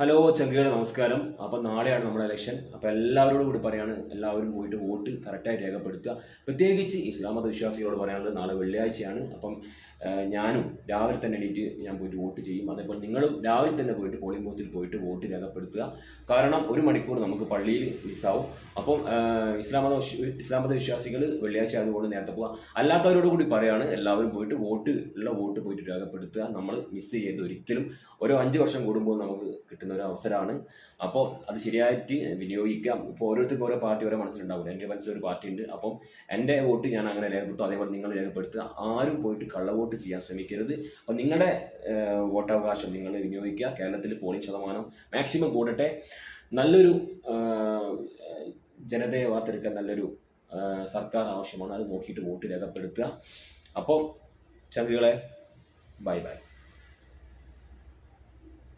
Hello ചങ്കുകളെ നമസ്കാരം. അപ്പം നാളെയാണ് നമ്മുടെ ഇലക്ഷൻ. അപ്പോൾ എല്ലാവരോടും കൂടി പറയാണ്, എല്ലാവരും പോയിട്ട് വോട്ട് കറക്റ്റായി രേഖപ്പെടുത്തുക. പ്രത്യേകിച്ച് ഇസ്ലാം മത വിശ്വാസികളോട് പറയാനുള്ളത്, നാളെ വെള്ളിയാഴ്ചയാണ്. അപ്പം ഞാനും രാവിലെ തന്നെ എണീറ്റ് ഞാൻ പോയിട്ട് വോട്ട് ചെയ്യും. അതേപോലെ നിങ്ങളും രാവിലെ തന്നെ പോയിട്ട് പോളിംഗ് ബൂത്തിൽ പോയിട്ട് വോട്ട് രേഖപ്പെടുത്തുക. കാരണം 1 മണിക്കൂർ നമുക്ക് പള്ളിയിൽ മിസ്സാവും. അപ്പം ഇസ്ലാം മത വിശ്വാസികൾ വെള്ളിയാഴ്ച ആയതുകൊണ്ട് നേരത്തെ പോവുക. അല്ലാത്തവരോട് കൂടി പറയാണ്, എല്ലാവരും പോയിട്ട് വോട്ട് പോയിട്ട് രേഖപ്പെടുത്തുക. നമ്മൾ മിസ് ചെയ്യരുത് ഒരിക്കലും. ഓരോ 5 വർഷം കൂടുമ്പോൾ നമുക്ക് കിട്ടുന്ന ഒരു അവസരമാണ്. അപ്പോൾ അത് ശരിയായിട്ട് വിനിയോഗിക്കാം. ഇപ്പോൾ ഓരോരുത്തർക്കും ഓരോ പാർട്ടി ഓരോ മനസ്സിലുണ്ടാവില്ല. എൻ്റെ മനസ്സിലൊരു പാർട്ടി ഉണ്ട്. അപ്പം എൻ്റെ വോട്ട് ഞാൻ അങ്ങനെ രേഖപ്പെടുത്തും. അതേപോലെ നിങ്ങൾ രേഖപ്പെടുത്തുക. ആരും പോയിട്ട് കള്ളവോട്ട് ചെയ്യാൻ ശ്രമിക്കരുത്. അപ്പം നിങ്ങളുടെ വോട്ടവകാശം നിങ്ങൾ വിനിയോഗിക്കുക. കേരളത്തിൽ പോളിംഗ് ശതമാനം മാക്സിമം കൂടട്ടെ. നല്ലൊരു ജനതയെ വാർത്തെടുക്കാൻ നല്ലൊരു സർക്കാർ ആവശ്യമാണ്. അത് നോക്കിയിട്ട് വോട്ട് രേഖപ്പെടുത്തുക. അപ്പം ചങ്കുകളെ, ബൈ ബൈ.